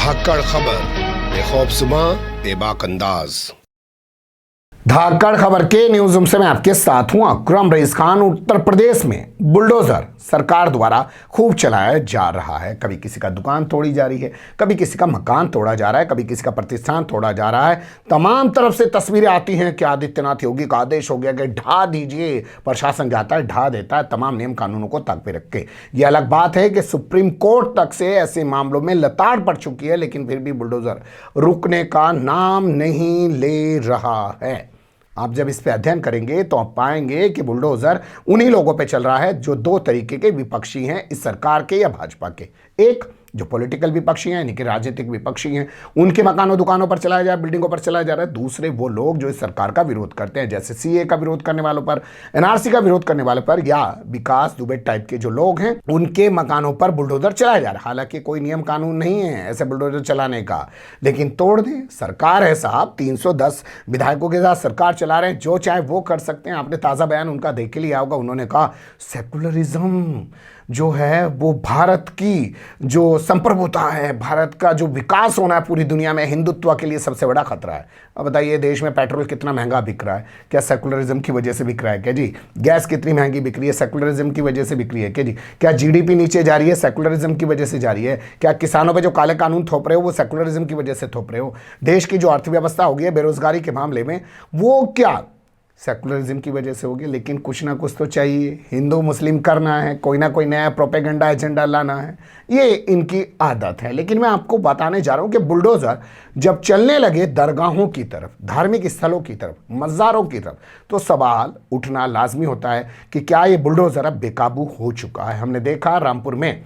धाकड़ खबर, बेखौफजुबां, बेबाक अंदाज। धाकड़ खबर के न्यूज रूम से मैं आपके साथ हूं अकरम रईस खान। उत्तर प्रदेश में बुलडोजर सरकार द्वारा खूब चलाया जा रहा है। कभी किसी का दुकान तोड़ी जा रही है, कभी किसी का मकान तोड़ा जा रहा है, कभी किसी का प्रतिष्ठान तोड़ा जा रहा है। तमाम तरफ से तस्वीरें आती हैं कि आदित्यनाथ योगी का आदेश हो गया कि ढा दीजिए। प्रशासन जाता है, ढा देता है, तमाम नियम कानूनों को ताक पे रख के। ये अलग बात है कि सुप्रीम कोर्ट तक से ऐसे मामलों में लताड़ पड़ चुकी है, लेकिन फिर भी बुलडोजर रुकने का नाम नहीं ले रहा है। आप जब इस पे अध्ययन करेंगे तो आप पाएंगे कि बुलडोजर उन्हीं लोगों पे चल रहा है जो दो तरीके के विपक्षी हैं इस सरकार के या भाजपा के। एक जो पॉलिटिकल विपक्षी हैं, यानी कि राजनीतिक विपक्षी हैं, उनके मकानों दुकानों पर चलाया जा रहा है, बिल्डिंगों पर चलाया जा रहा है। दूसरे वो लोग जो इस सरकार का विरोध करते हैं, जैसे सीए का विरोध करने वालों पर, एनआरसी का विरोध करने वालों पर, या विकास दुबे टाइप के जो लोग हैं उनके मकानों पर बुलडोजर चलाया जा रहा है। हालांकि कोई नियम कानून नहीं है ऐसे बुलडोजर चलाने का, लेकिन तोड़ दें। सरकार है साहब, 310 विधायकों के साथ सरकार चला रहे हैं, जो चाहे वो कर सकते हैं। आपने ताज़ा बयान उनका देख के लिया होगा। उन्होंने कहा सेकुलरिज्म जो है वो भारत की जो संप्रभुता है, भारत का जो विकास होना है पूरी दुनिया में, हिंदुत्व के लिए सबसे बड़ा खतरा है। अब बताइए, देश में पेट्रोल कितना महंगा बिक रहा है, क्या सेकुलरिज्म की वजह से बिक रहा है क्या जी? गैस कितनी महंगी बिक रही है, सेकुलरिज्म की वजह से बिक रही है क्या जी? क्या जीडीपी नीचे जा रही है, सेकुलरिज्म की वजह से जा रही है? क्या किसानों पर जो काले कानून थोप रहे हो वो सेकुलरिज्म की वजह से थोप रहे हो? देश की जो अर्थव्यवस्था होगी है बेरोजगारी के मामले में, वो क्या सेकुलरिज्म की वजह से होगी? लेकिन कुछ ना कुछ तो चाहिए, हिंदू मुस्लिम करना है, कोई ना कोई नया प्रोपेगेंडा एजेंडा लाना है, ये इनकी आदत है। लेकिन मैं आपको बताने जा रहा हूं कि बुलडोजर जब चलने लगे दरगाहों की तरफ, धार्मिक स्थलों की तरफ, मज़ारों की तरफ, तो सवाल उठना लाजमी होता है कि क्या ये बुलडोजर अब बेकाबू हो चुका है। हमने देखा रामपुर में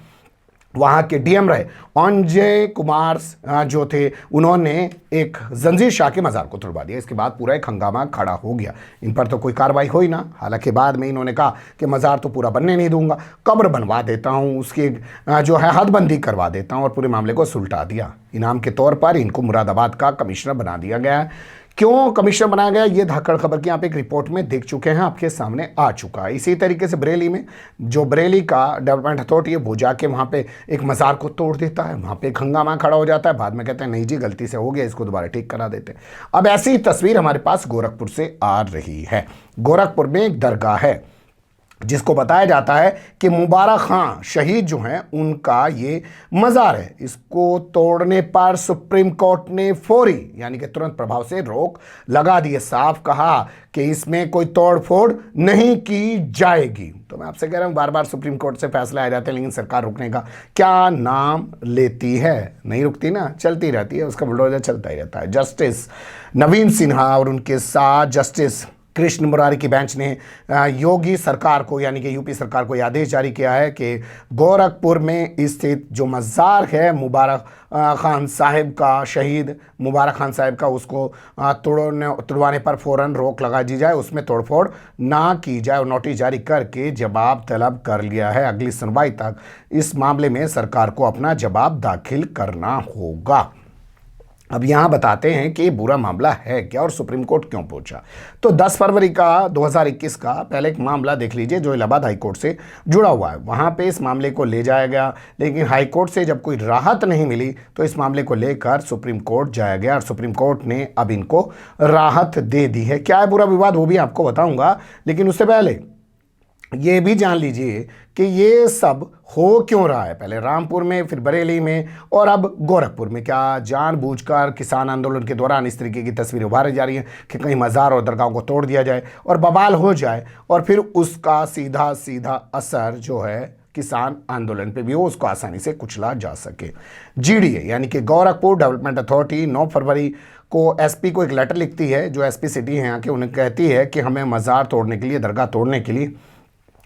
वहाँ के डीएम रहे अंजय कुमार जो थे, उन्होंने एक जंजीर शाह के मज़ार को तुड़वा दिया। इसके बाद पूरा एक हंगामा खड़ा हो गया। इन पर तो कोई कार्रवाई हुई ना। हालांकि बाद में इन्होंने कहा कि मज़ार तो पूरा बनने नहीं दूंगा, कब्र बनवा देता हूँ, उसकी जो है हदबंदी करवा देता हूँ, और पूरे मामले को सुलटा दिया। इनाम के तौर पर इनको मुरादाबाद का कमिश्नर बना दिया गया है। क्यों कमिश्नर बनाया गया, ये धाकड़ खबर की आप एक रिपोर्ट में देख चुके हैं, आपके सामने आ चुका है। इसी तरीके से बरेली में जो बरेली का डेवलपमेंट अथॉरिटी है वो जाके वहाँ पे एक मज़ार को तोड़ देता है, वहाँ पे एक हंगामा खड़ा हो जाता है। बाद में कहते हैं नहीं जी गलती से हो गया, इसको दोबारा ठीक करा देते हैं। अब ऐसी तस्वीर हमारे पास गोरखपुर से आ रही है। गोरखपुर में एक दरगाह है जिसको बताया जाता है कि मुबारक खां शहीद जो हैं उनका ये मज़ार है। इसको तोड़ने पर सुप्रीम कोर्ट ने फौरी यानी कि तुरंत प्रभाव से रोक लगा दी है। साफ कहा कि इसमें कोई तोड़ फोड़ नहीं की जाएगी। तो मैं आपसे कह रहा हूँ, बार बार सुप्रीम कोर्ट से फैसला आ जाते हैं, लेकिन सरकार रुकने का क्या नाम लेती है? नहीं रुकती ना, चलती रहती है, उसका बुलडोजर चलता ही रहता है। जस्टिस नवीन सिन्हा और उनके साथ जस्टिस कृष्ण मुरारी की बेंच ने योगी सरकार को यानी कि यूपी सरकार को आदेश जारी किया है कि गोरखपुर में स्थित जो मज़ार है मुबारक खान साहिब का, शहीद मुबारक खान साहिब का, उसको तुड़वाने पर फ़ौरन रोक लगा दी जाए, उसमें तोड़फोड़ ना की जाए, और नोटिस जारी करके जवाब तलब कर लिया है। अगली सुनवाई तक इस मामले में सरकार को अपना जवाब दाखिल करना होगा। अब यहाँ बताते हैं कि बुरा मामला है क्या और सुप्रीम कोर्ट क्यों पहुंचा। तो 10 फरवरी का 2021 का पहले एक मामला देख लीजिए जो इलाहाबाद हाईकोर्ट से जुड़ा हुआ है। वहाँ पे इस मामले को ले जाया गया, लेकिन हाईकोर्ट से जब कोई राहत नहीं मिली तो इस मामले को लेकर सुप्रीम कोर्ट जाया गया, और सुप्रीम कोर्ट ने अब इनको राहत दे दी है। क्या है पूरा विवाद वो भी आपको बताऊँगा, लेकिन उससे पहले ये भी जान लीजिए कि ये सब हो क्यों रहा है। पहले रामपुर में, फिर बरेली में, और अब गोरखपुर में। क्या जानबूझकर किसान आंदोलन के दौरान इस तरीके की तस्वीरें उभारी जा रही हैं कि कहीं मज़ार और दरगाहों को तोड़ दिया जाए और बवाल हो जाए, और फिर उसका सीधा सीधा असर जो है किसान आंदोलन पे भी हो, उसको आसानी से कुचला जा सके। जीडीए यानी कि गोरखपुर डेवलपमेंट अथॉरिटी 9 फरवरी को एसपी को एक लेटर लिखती है, जो एसपी सिटी है यहाँ के, उन्हें कहती है कि हमें मज़ार तोड़ने के लिए, दरगाह तोड़ने के लिए,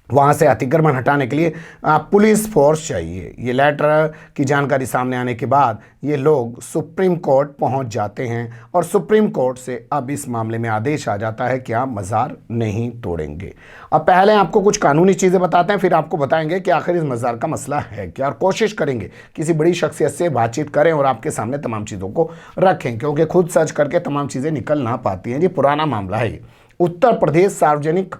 वहाँ से अतिक्रमण हटाने के लिए पुलिस फोर्स चाहिए। ये लेटर की जानकारी सामने आने के बाद ये लोग सुप्रीम कोर्ट पहुँच जाते हैं, और सुप्रीम कोर्ट से अब इस मामले में आदेश आ जाता है कि आप मज़ार नहीं तोड़ेंगे। अब पहले आपको कुछ कानूनी चीज़ें बताते हैं, फिर आपको बताएंगे कि आखिर इस मज़ार का मसला है क्या, और कोशिश करेंगे किसी बड़ी शख्सियत से बातचीत करें और आपके सामने तमाम चीज़ों को रखें, क्योंकि खुद सर्च करके तमाम चीज़ें निकल ना पाती हैं। जी पुराना मामला है। उत्तर प्रदेश सार्वजनिक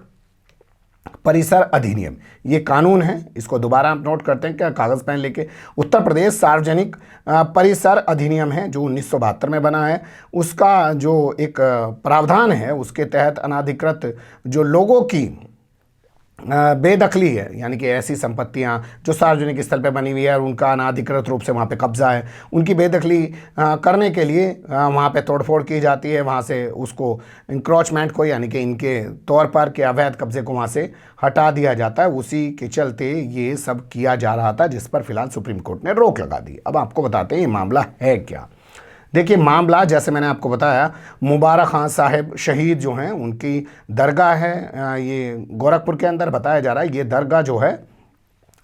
परिसर अधिनियम, ये कानून है, इसको दोबारा आप नोट करते हैं क्या, कागज़ पेन लेके। उत्तर प्रदेश सार्वजनिक परिसर अधिनियम है जो 1972 में बना है। उसका जो एक प्रावधान है उसके तहत अनाधिकृत जो लोगों की बेदखली है, यानी कि ऐसी संपत्तियां जो सार्वजनिक स्थल पर बनी हुई है और उनका अनाधिकृत रूप से वहाँ पे कब्जा है, उनकी बेदखली करने के लिए वहाँ पे तोड़फोड़ की जाती है, वहाँ से उसको इंक्रोचमेंट को, यानी कि इनके तौर पर के अवैध कब्जे को वहाँ से हटा दिया जाता है। उसी के चलते ये सब किया जा रहा था, जिस पर फिलहाल सुप्रीम कोर्ट ने रोक लगा दी। अब आपको बताते हैं ये मामला है क्या। देखिए, मामला जैसे मैंने आपको बताया, मुबारक खान साहब शहीद जो हैं उनकी दरगाह है, ये गोरखपुर के अंदर बताया जा रहा है। ये दरगाह जो है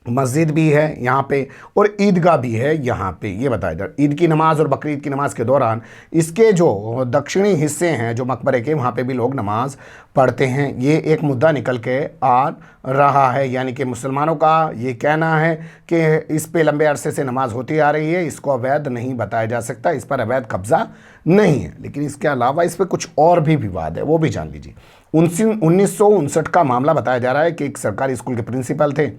मस्जिद भी है यहाँ पे और ईदगाह भी है यहाँ पे, ये बताया जा रहा है। ईद की नमाज और बकरीद की नमाज के दौरान इसके जो दक्षिणी हिस्से हैं जो मकबरे के, वहाँ पे भी लोग नमाज पढ़ते हैं। ये एक मुद्दा निकल के आ रहा है, यानी कि मुसलमानों का ये कहना है कि इस पे लंबे अरसे से नमाज होती आ रही है, इसको अवैध नहीं बताया जा सकता, इस पर अवैध कब्जा नहीं है। लेकिन इसके अलावा इस पर कुछ और भी विवाद है, वो भी जान लीजिए। 1959 का मामला बताया जा रहा है कि एक सरकारी स्कूल के प्रिंसिपल थे,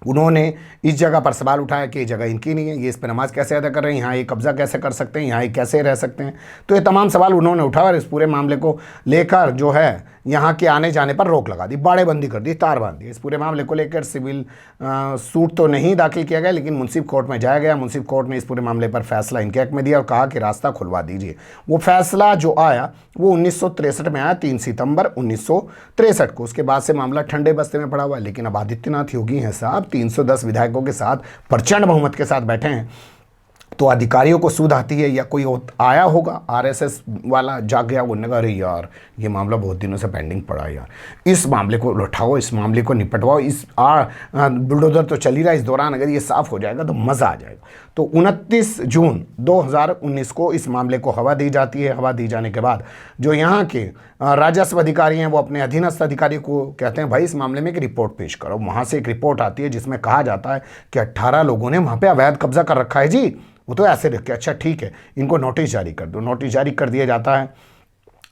उन्होंने इस जगह पर सवाल उठाया कि ये जगह इनकी नहीं है, ये इस पर नमाज कैसे अदा कर रहे हैं, यहाँ ये कब्जा कैसे कर सकते हैं, यहाँ ये कैसे रह सकते हैं। तो ये तमाम सवाल उन्होंने उठाया और इस पूरे मामले को लेकर जो है यहाँ के आने जाने पर रोक लगा दी, बाड़ेबंदी कर दी, तार बांध दी। इस पूरे मामले को लेकर सिविल सूट तो नहीं दाखिल किया गया, लेकिन मुंसिफ कोर्ट में जाया गया। मुंसिफ कोर्ट ने इस पूरे मामले पर फैसला इनके हक में दिया और कहा कि रास्ता खुलवा दीजिए। वो फैसला जो आया वो 1963 में आया, 3 सितंबर 1963 को। उसके बाद से मामला ठंडे बस्ते में पड़ा हुआ है। लेकिन अब आदित्यनाथ योगी हैं साहब, 310 विधायकों के साथ प्रचंड बहुमत के साथ बैठे हैं, तो अधिकारियों को सूद आती है या कोई आया होगा आरएसएस वाला जाग गया, वो नगर अरे यार ये मामला बहुत दिनों से पेंडिंग पड़ा है यार, इस मामले को उठाओ, इस मामले को निपटवाओ, इस बुलडोजर तो चल ही रहा है, इस दौरान अगर ये साफ हो जाएगा तो मज़ा आ जाएगा। तो 29 जून 2019 को इस मामले को हवा दी जाती है। हवा दी जाने के बाद जो यहाँ के राजस्व अधिकारी हैं वो अपने अधीनस्थ अधिकारी को कहते हैं भाई इस मामले में एक रिपोर्ट पेश करो। वहाँ से एक रिपोर्ट आती है जिसमें कहा जाता है कि 18 लोगों ने वहाँ पे अवैध कब्जा कर रखा है जी। वो तो ऐसे रखे, अच्छा ठीक है इनको नोटिस जारी कर दो। नोटिस जारी कर दिया जाता है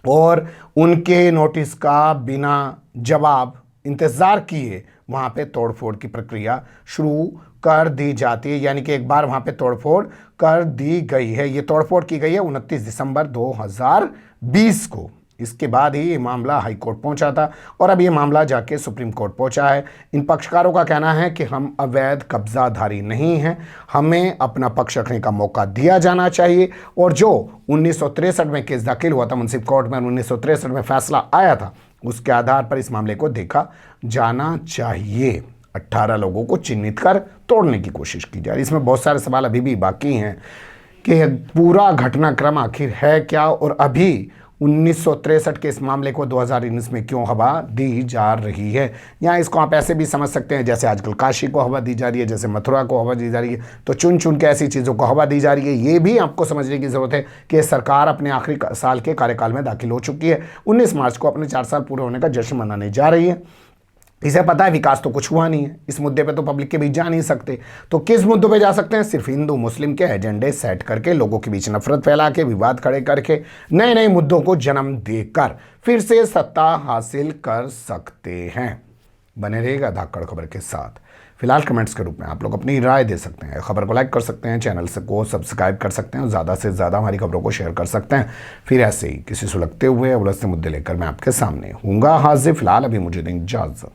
और उनके नोटिस का बिना जवाब इंतज़ार किए वहाँ पे तोड़फोड़ की प्रक्रिया शुरू कर दी जाती है। यानी कि एक बार वहाँ पे तोड़फोड़ कर दी गई है। ये तोड़फोड़ की गई है 29 दिसंबर 2020 को। इसके बाद ही ये मामला हाई कोर्ट पहुंचा था और अब ये मामला जाके सुप्रीम कोर्ट पहुंचा है। इन पक्षकारों का कहना है कि हम अवैध कब्जाधारी नहीं हैं, हमें अपना पक्ष रखने का मौका दिया जाना चाहिए। और जो 1963 में केस दाखिल हुआ था मुंसिफ कोर्ट में, 1963 में फैसला आया था, उसके आधार पर इस मामले को देखा जाना चाहिए। 18 लोगों को चिन्हित कर तोड़ने की कोशिश की जा रही है। इसमें बहुत सारे सवाल अभी भी बाकी हैं कि पूरा घटनाक्रम आखिर है क्या और अभी 1963 के इस मामले को 2019 में क्यों हवा दी जा रही है। या इसको आप ऐसे भी समझ सकते हैं जैसे आजकल काशी को हवा दी जा रही है, जैसे मथुरा को हवा दी जा रही है, तो चुन चुन के ऐसी चीज़ों को हवा दी जा रही है। ये भी आपको समझने की ज़रूरत है कि सरकार अपने आखिरी साल के कार्यकाल में दाखिल हो चुकी है। 19 मार्च को अपने 4 साल पूरे होने का जश्न मनाने जा रही है। इसे पता है विकास तो कुछ हुआ नहीं है, इस मुद्दे पे तो पब्लिक के बीच जा नहीं सकते। तो किस मुद्दों पे जा सकते हैं? सिर्फ हिंदू मुस्लिम के एजेंडे सेट करके, लोगों के बीच नफरत फैला के, विवाद खड़े करके, नए नए मुद्दों को जन्म देकर फिर से सत्ता हासिल कर सकते हैं। बने रहेगा धाकड़ खबर के साथ। फिलहाल कमेंट्स के रूप में आप लोग अपनी राय दे सकते हैं, खबर को लाइक कर सकते हैं, चैनल को सब्सक्राइब कर सकते हैं और ज़्यादा से ज़्यादा हमारी खबरों को शेयर कर सकते हैं। फिर ऐसे ही किसी सुलगते हुए उलझते मुद्दे लेकर मैं आपके सामने हूँगा हाजिर। फिलहाल अभी मुझे दें इजाज़त।